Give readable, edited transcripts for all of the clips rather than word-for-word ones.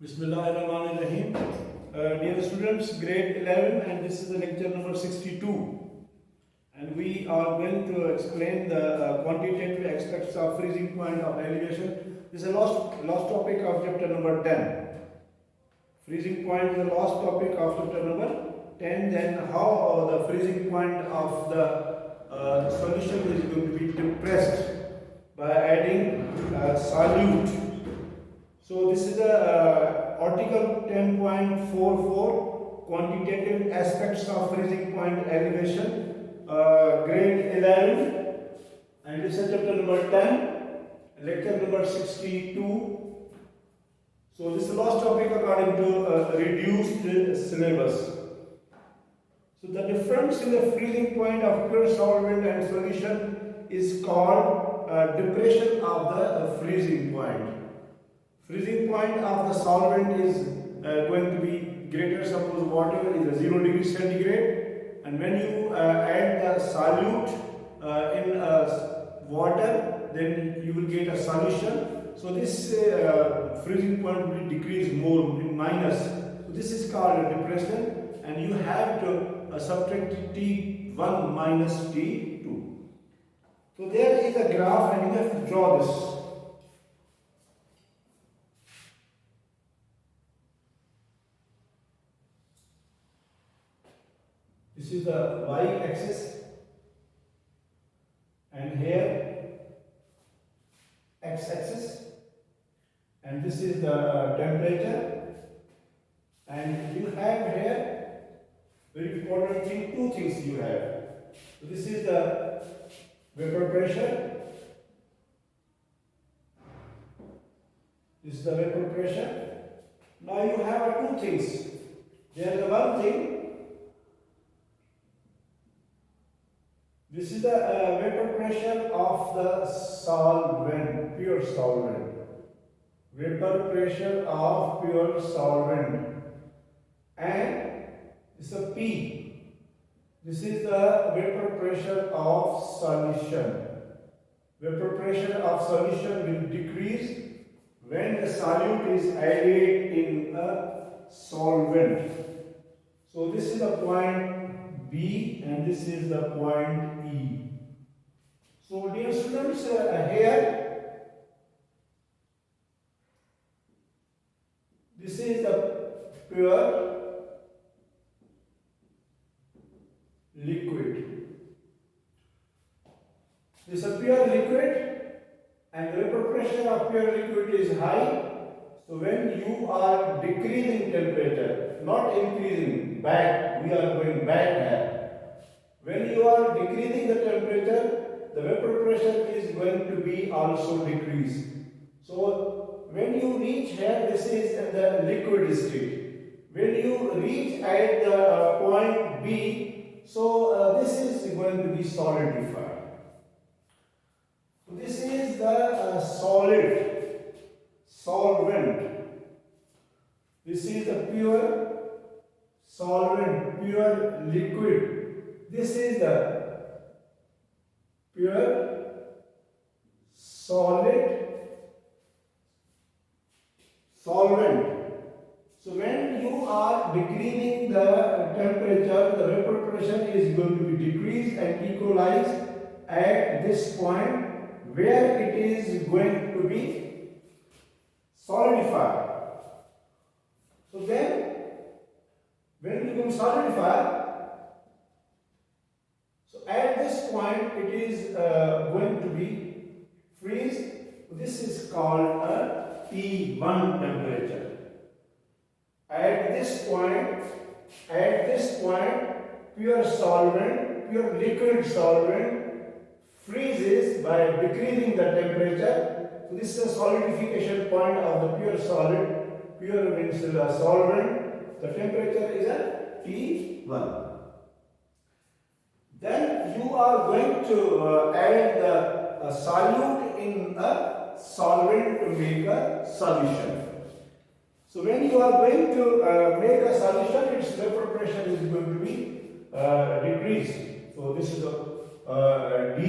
Bismillahirrahmanirrahim. Dear students, grade 11, and this is the lecture number 62. And we are going to explain the quantitative aspects of freezing point of elevation. This is the last topic of chapter number 10. Freezing point is the last topic of chapter number 10. Then how the freezing point of the solution is going to be depressed by adding solute. So this is the article 10.44, quantitative aspects of freezing point elevation, grade 11, and this is chapter number 10, lecture number 62. So this is the last topic according to reduced syllabus. So the difference in the freezing point of pure solvent and solution is called depression of the freezing point. Freezing point of the solvent is going to be greater, suppose water is 0 degree centigrade, and when you add the solute in water, then you will get a solution. So this freezing point will decrease more in minus. So this is called a depression, and you have to subtract T1 minus T2. So there is a graph, and you have to draw this. This is the y-axis, and here x-axis, and this is the temperature, and you have here very important thing, two things you have. So this is the vapor pressure, this is the vapor pressure. Now you have two things. There is one thing. This is the vapor pressure of the solvent, pure solvent. Vapor pressure of pure solvent. And this is a P. This is the vapor pressure of solution. Vapor pressure of solution will decrease when the solute is added in a solvent. So this is the point B, and this is the point E. So dear students, here this is the pure liquid. This is a pure liquid, and the vapor pressure of pure liquid is high. So when you are decreasing temperature, not increasing, back, we are going back here. When you are decreasing the temperature, the vapor pressure is going to be also decreased. So when you reach here, this is the liquid state. When you reach at the point B, so this is going to be solidified. So this is the solvent. This is the pure solvent, pure liquid. This is the pure solvent. So when you are decreasing the temperature, the vapor pressure is going to be decreased and equalized at this point where it is going to be solidified. So then, when it becomes solidified, so at this point it is going to be freeze. This is called a T1 temperature. At this point, pure solvent, pure liquid solvent freezes by decreasing the temperature. So this is the solidification point of the pure solid. Pure means solvent. The temperature is at T1. Then you are going to add the solute in a solvent to make a solution. So when you are going to make a solution, its vapor pressure is going to be decreased. So this is the D.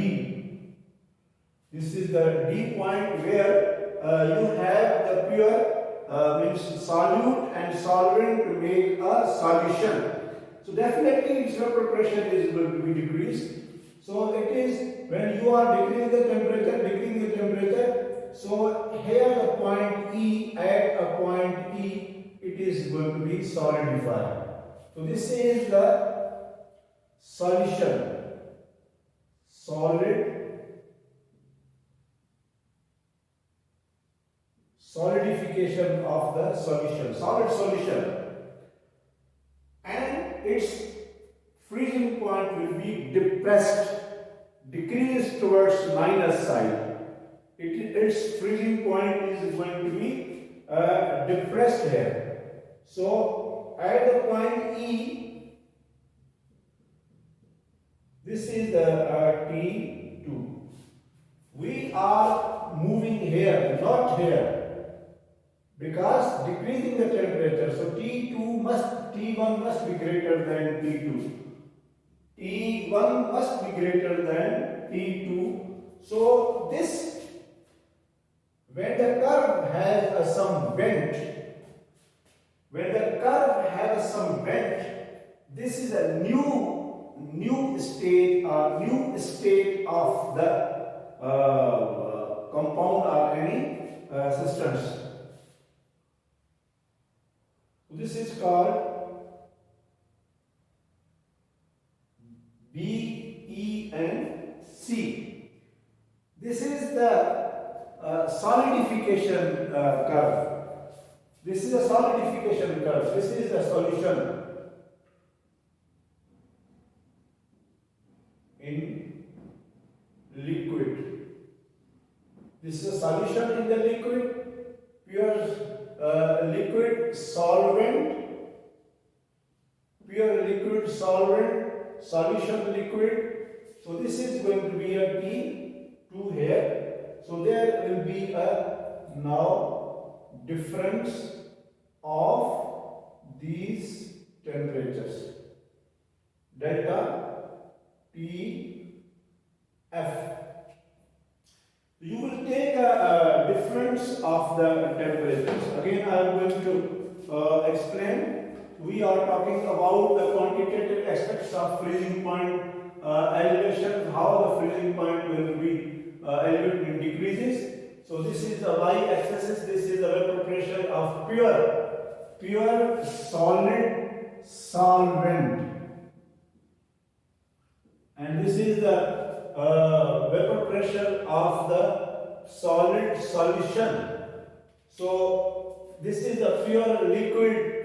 This is the D point where you have the pure means solute and solvent to make a solution. So definitely its vapor pressure is going to be decreased. So it is when you are decreasing the temperature. So here the point E, at a point E, it is going to be solidified. So this is the solution, solidification of the solution, solid solution, and its freezing point will be depressed, decreased towards minus side. Its freezing point is going to be depressed here. So at the point E, this is the T2. We are moving here, not here, because decreasing the temperature. So T1 must be greater than T2. T1 must be greater than T2. So this, when the curve has some bend, this is a new state of the compound or any substance. This is called B, E and C. This is the solidification curve. This is a solidification curve. This is the solution in liquid. This is a solution in the liquid, pure liquid solvent, solution liquid. So this is going to be a T2 here. So there will be a now difference of these temperatures, delta T F. You will take a difference of the temperatures. Again, I am going to explain. We are talking about the quantitative aspects of freezing point elevation, how the freezing point will be elevated and decreases. So this is the y-axis. This is the vapor pressure of pure solid solvent, and this is the vapor pressure of the solid solution. So this is the pure liquid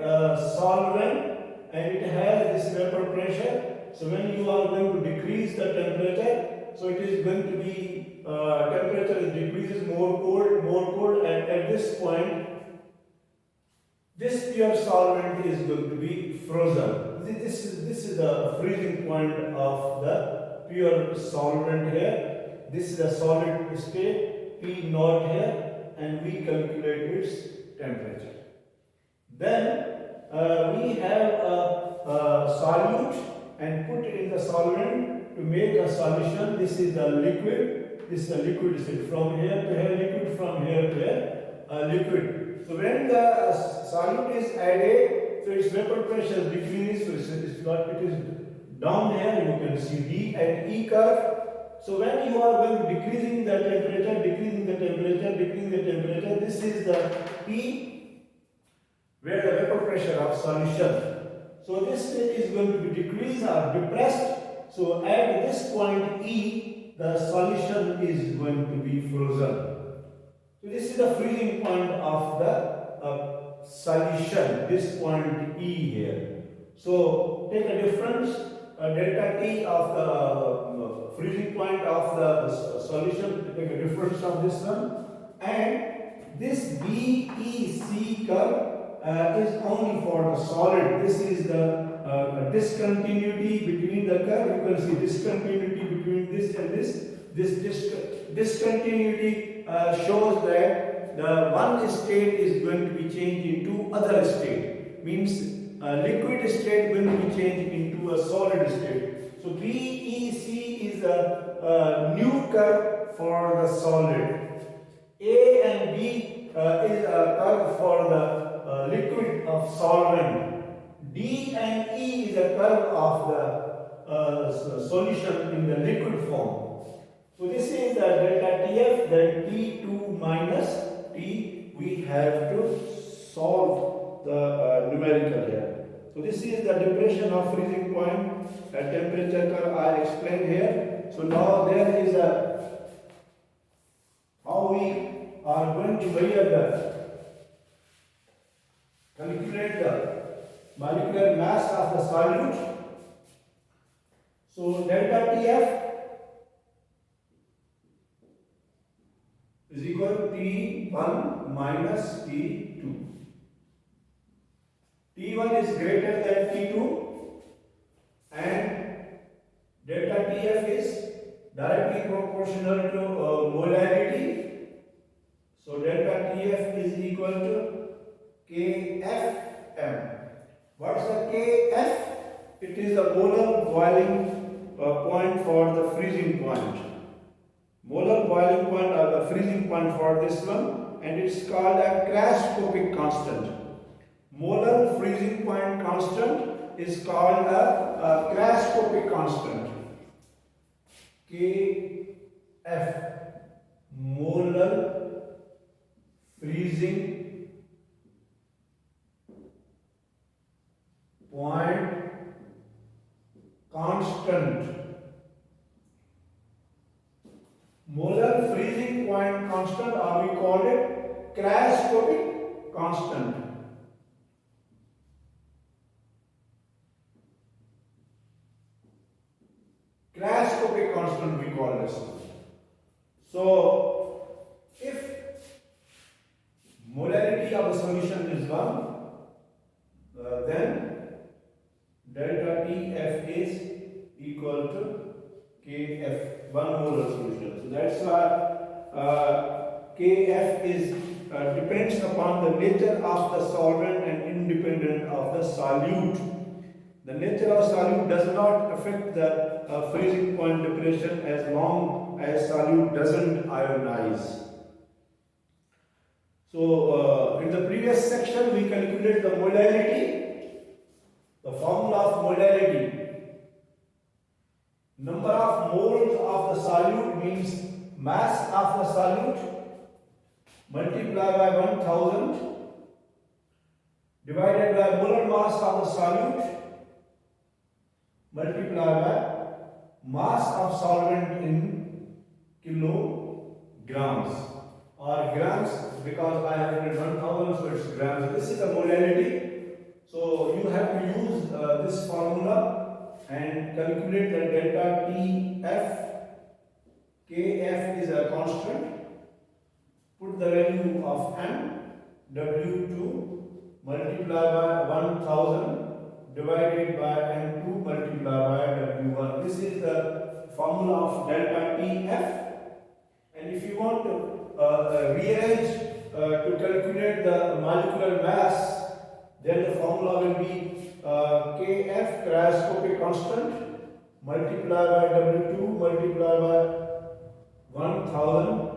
solvent, and it has this vapor pressure. So when you are going to decrease the temperature, so it is going to be temperature decreases, more cold, and at this point this pure solvent is going to be frozen. This is the freezing point of the pure solvent here. This is a solid state, P naught here, and we calculate its temperature. Then we have a solute and put it in the solvent to make a solution. This is the liquid. This is the liquid state, from here to here liquid, from here to here liquid. So when the solute is added, so its vapor pressure decreases. So it is down here. You can see D and E curve. So when you are going decreasing the temperature, this is the P, where the vapor pressure of solution. So this is going to be decreased or depressed. So at this point E, the solution is going to be frozen. So this is the freezing point of the solution, this point E here. So take a difference, delta T of the freezing point of the solution, take a difference of this one, and this BEC curve is only for the solid. This is the discontinuity between the curve. You can see discontinuity between this and this. This discontinuity shows that the one state is going to be changed into other state. Means liquid state going to be changed into a solid state. So BEC is a new curve for the solid. A and B is a curve for the D and E is a curve of the solution in the liquid form. So this is the delta TF, then T2 minus T. We have to solve the numerical here. So this is the depression of freezing point, a temperature curve I explained here. So now there is a how we are going to calculate the molecular mass of the solute. So delta TF is equal to T1 minus T2. T1 is greater than T2 and delta TF is directly proportional to molarity. So delta TF is equal to KFM. What is the KF? It is the molar boiling point for the freezing point. Molar boiling point or the freezing point for this one, and it's called a Krascopic constant. Molar freezing point constant is called a Krascopic constant. KF, molar freezing point constant. Molar freezing point constant, or we call it Krascopic constant. Krascopic constant we call this. So, if molarity of the solution is 1, then delta TF is equal to KF, 1 molar solution. So that's why KF is depends upon the nature of the solvent and independent of the solute. The nature of solute does not affect the freezing point depression as long as solute doesn't ionize. So in the previous section we calculated the molarity, the formula of molarity. Number of moles of the solute means mass of the solute multiplied by 1000 divided by molar mass of the solute multiplied by mass of solvent in kilograms or grams, because I have written 1000, so it's grams. This is the molarity. So you have to use this formula and calculate the delta TF. KF is a constant. Put the value of M, W2 multiplied by 1000 divided by M2 multiplied by W1. This is the formula of delta TF. And if you want to rearrange to calculate the molecular mass, then the formula will be Kf, Krascopic constant, multiplied by W2 multiplied by 1000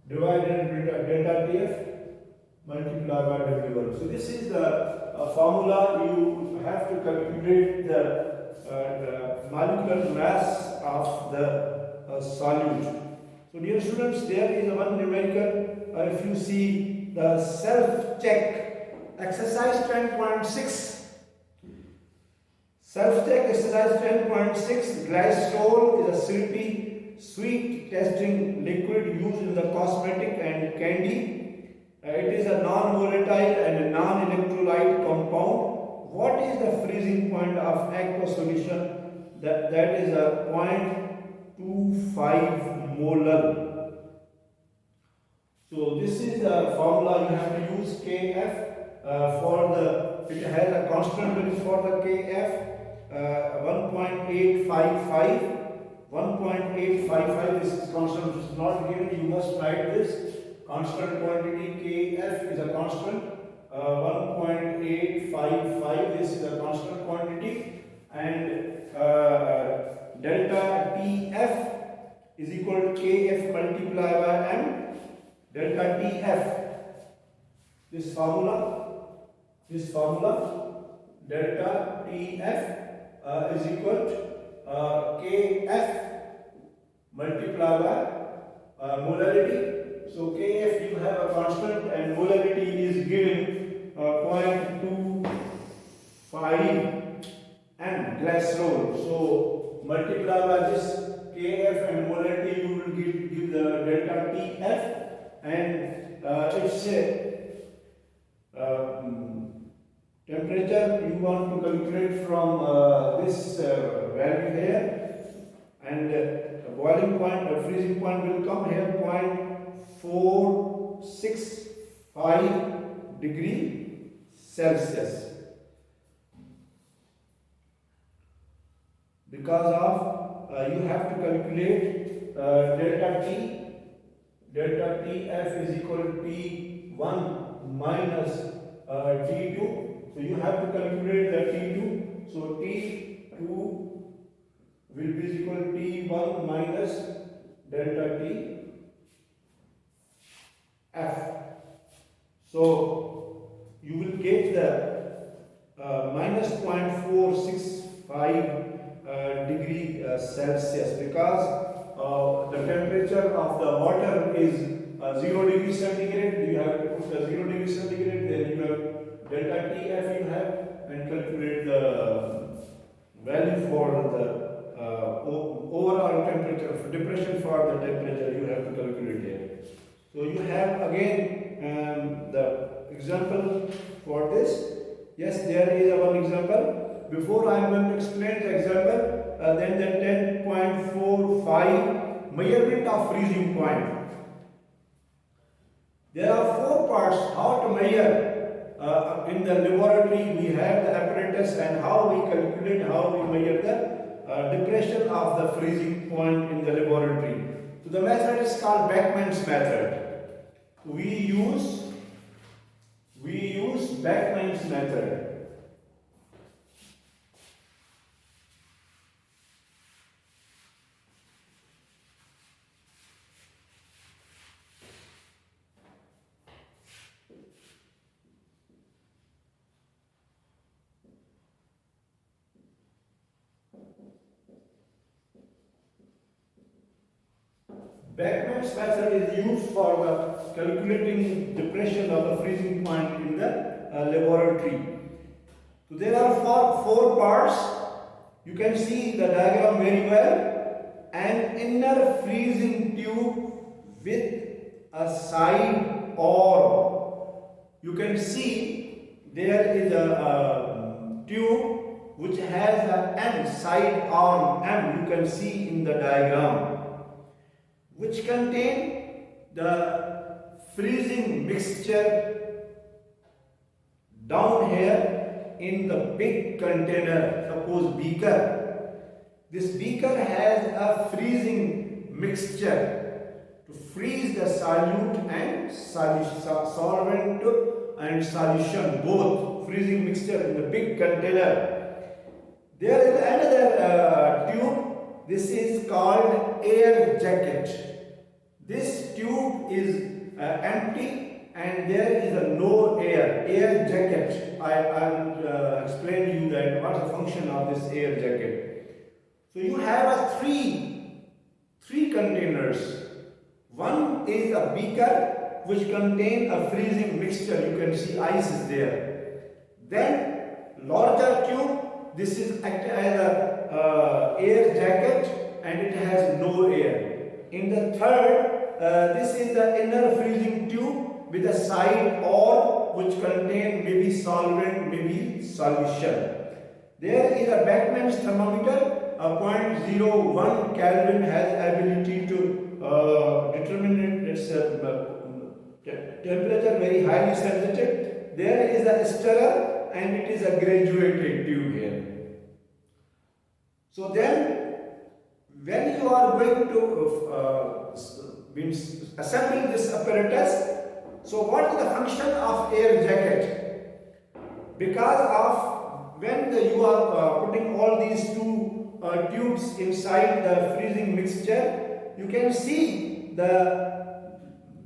divided by delta TF multiplied by W1. So this is the formula. You have to calculate the molecular mass of the solute. So dear students, there is one numerical. If you see the self-check exercise 10.6. Self-check exercise 10.6. Glycerol is a syrupy sweet testing liquid used in the cosmetic and candy. It is a non-volatile and a non-electrolyte compound. What is the freezing point of aqueous solution? That is a 0.25 molar. So this is the formula. You have to use KF for the. It has a constant value for the KF 1.855. 1.855. This is constant. It is not given. You must write this. Constant quantity KF is a constant. 1.855. This is a constant quantity, and delta TF is equal to KF multiplied by M. Delta TF. This formula delta TF is equal to KF multiplied by molarity. So KF you have a constant and molarity is given 0.25 and glass roll. So multiply by this KF and molarity, you will give the delta TF, and its temperature you want to calculate from this value here, and boiling point or freezing point will come here 0.465 degree Celsius. Because of you have to calculate delta T. Delta TF is equal to T1 minus T2. So you have to calculate the T2. So T2 will be equal to T1 minus delta TF. So you will get the minus 0.465 degree Celsius, because the temperature of the water is 0 degree centigrade. You have to put the 0 degree centigrade, then you have delta TF you have, and calculate the value for the overall temperature of depression for the temperature you have to calculate here. So you have again the example for this. Yes, there is one example. Before I am going to explain the example, then the 10.45 measurement of freezing point. There are 4 parts how to measure. In the laboratory we have the apparatus and how we calculate, how we measure the depression of the freezing point in the laboratory. So the method is called Beckmann's method. We use Beckmann's method. Beckmann's method is used for calculating depression of the freezing point in the laboratory. So there are four parts. You can see the diagram very well. An inner freezing tube with a side orb. You can see there is a tube which has an side arm M. You can see in the diagram, which contain the freezing mixture down here in the big container, suppose beaker. This beaker has a freezing mixture to freeze the solute and solvent and solution, both freezing mixture in the big container. There is another tube. This is called air jacket. This tube is empty and there is no air jacket. I will explain to you that what is the function of this air jacket. So you have three containers. One is a beaker which contains a freezing mixture. You can see ice is there. Then larger tube. This is act as a air jacket and it has no air. In the third, this is the inner freezing tube with a side orb which contain maybe solvent, maybe solution. There is a Beckmann's thermometer. 0.01 Kelvin has ability to determine its temperature, very highly sensitive. There is a stirrer and it is a graduated tube here. So then, when you are going to assemble this apparatus, so what is the function of air jacket? Because of when you are putting all these two tubes inside the freezing mixture, you can see the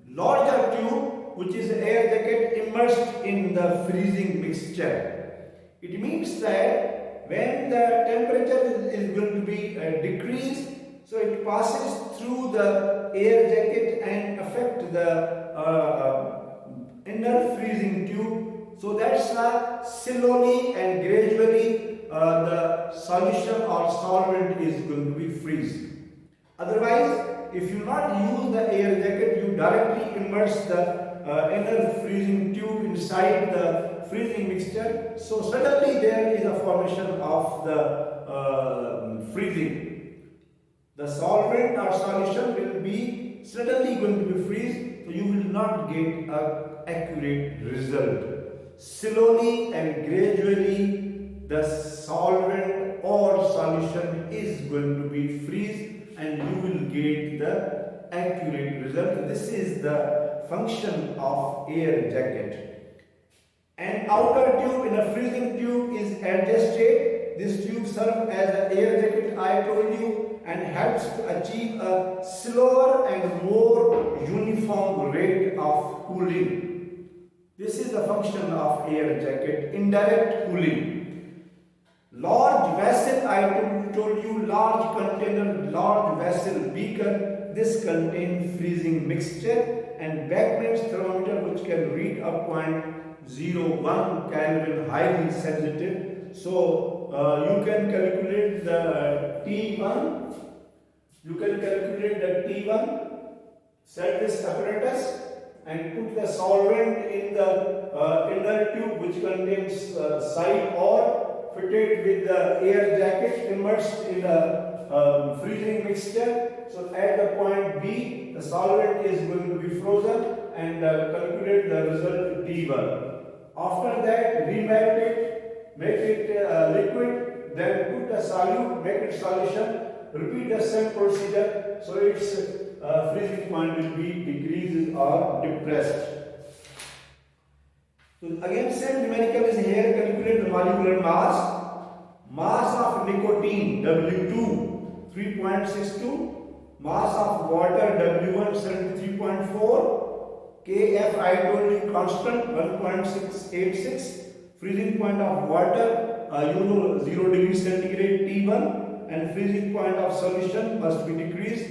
larger tube, which is air jacket, immersed in the freezing mixture. It means that when the temperature is going to be decreased, so it passes through the air jacket and affect the inner freezing tube. So that's why slowly and gradually the solution or solvent is going to be freeze. Otherwise, if you not use the air jacket, you directly immerse the inner freezing tube inside the freezing mixture. So suddenly there is a formation of the freezing. The solvent or solution will be suddenly going to be freeze, so you will not get an accurate result. Slowly and gradually the solvent or solution is going to be freeze and you will get the accurate result. This is the function of air jacket. An outer tube in a freezing tube is adjusted. This tube serves as an air jacket, I told you, and helps to achieve a slower and more uniform rate of cooling. This is the function of air jacket, indirect cooling. Large vessel, I told you, large container, large vessel, beaker, this contains freezing mixture, and Beckmann's thermometer, which can read up 0.01 Kelvin, highly sensitive. So you can calculate the T1. You can calculate the T1. Set this apparatus and put the solvent in the inner tube, which contains side or fitted with the air jacket immersed in a freezing mixture. So at the point B, the solvent is going to be frozen, and calculate the result T1. After that, remelt it, make it liquid, then put the solute, make it solution, repeat the same procedure, so its freezing point will be decreased or depressed. So again, same numerical is here. Calculate the molecular mass. Mass of nicotine W2 3.62. Mass of water W1 73.4. Kf I told you constant 1.686. Freezing point of water 0 degrees centigrade T1, and freezing point of solution must be decreased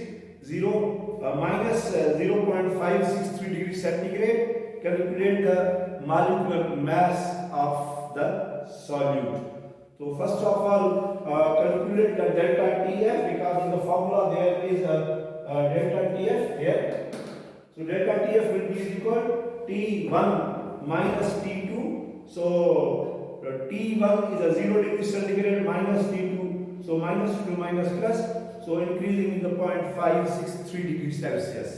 minus 0.563 degrees centigrade. Calculate the molecular mass of the solute. So first of all, calculate the delta TF, because in the formula there is a delta TF here. So delta TF will be equal T1 minus T2. So T1 is a 0 degrees centigrade minus T2. So minus to minus plus. So increasing in the 0.563 degrees Celsius.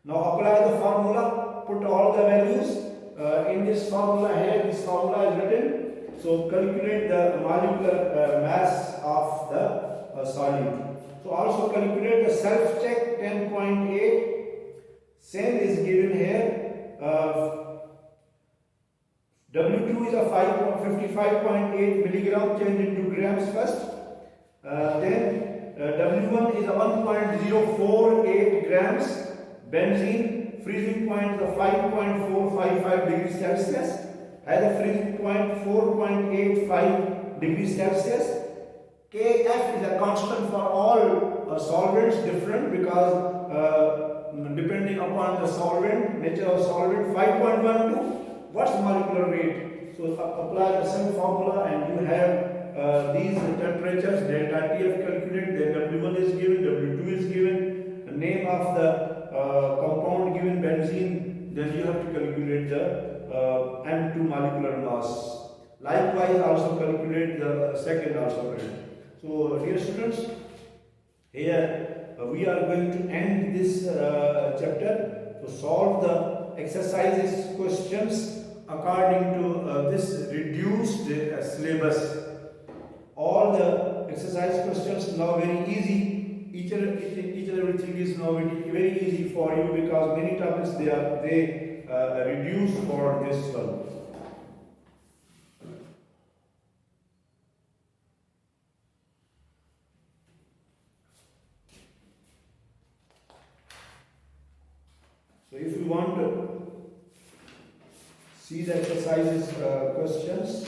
Now apply the formula. Put all the values in this formula here. This formula is written. So calculate the molecular mass of the solute. So also calculate the self-check 10.8. Same is given here. W2 is a 55.8 milligram, change into grams first. Then W1 is a 1.048 grams. Benzene, freezing point is a 5.455 degrees Celsius. Has a freezing point 4.85 degrees Celsius. Kf is a constant for all solvents, different because depending upon the solvent, nature of solvent. 5.12. What's molecular weight? So apply the same formula and you have these temperatures. Delta TF calculated, then W1 is given, W2 is given, the name of the compound given, benzene, then you have to calculate the M2 molecular mass. Likewise, also calculate the second also. So, dear students, here we are going to end this chapter to solve the exercises questions according to this reduced syllabus. All the exercise questions now very easy. Each and everything is now very easy for you because many topics they reduced for this one. So if you want to see the exercises questions,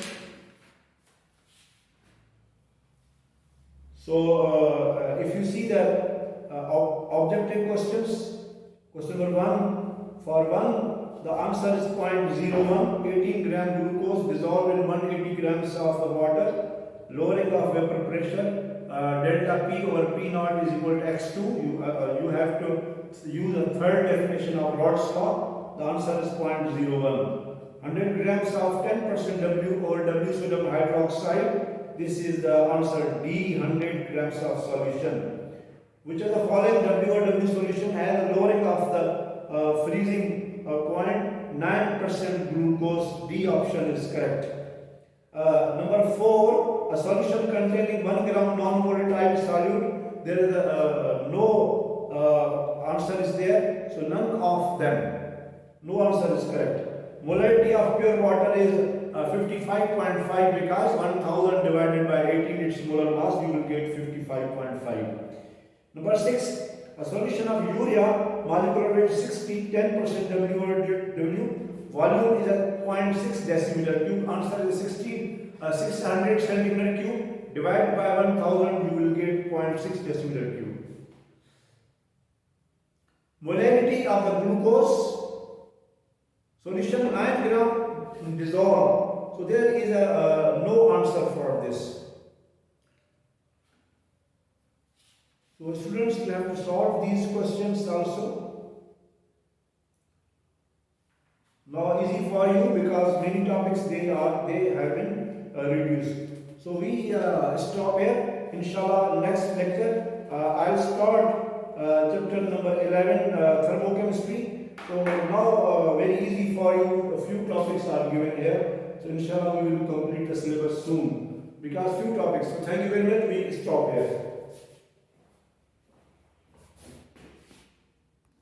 So if you see the objective questions, question number 1, for 1, the answer is 0.01, 18 gram glucose dissolved in 180 grams of water, lowering of vapor pressure, delta P over P naught is equal to X2. You have to use a third definition of Rod's law. The answer is 0.01. 100 grams of 10% W over W sodium hydroxide. This is the answer D, 100 grams of solution. Which of the following W or W solution has a lowering of the freezing point? 9% glucose. D option is correct. Number 4, a solution containing 1 gram non-volatile solute. There is no answer is there, so none of them. No answer is correct. Molarity of pure water is 55.5 because 1000 divided by 18 its molar mass, you will get 55.5. Number 6, a solution of urea, molecular weight 60, 10% W over W, volume is at 0.6 decimeter cube, answer is 600 centimeter cube, divided by 1000, you will get 0.6 decimeter cube. Molarity of the glucose solution 9 gram dissolved. So there is no answer for this. So students, you have to solve these questions also. Now easy for you because many topics they have been reduced. So we stop here. Inshallah, next lecture I'll start chapter number 11, thermochemistry. So now very easy for you. A few topics are given here. So inshallah we will complete the syllabus soon because few topics. So thank you very much.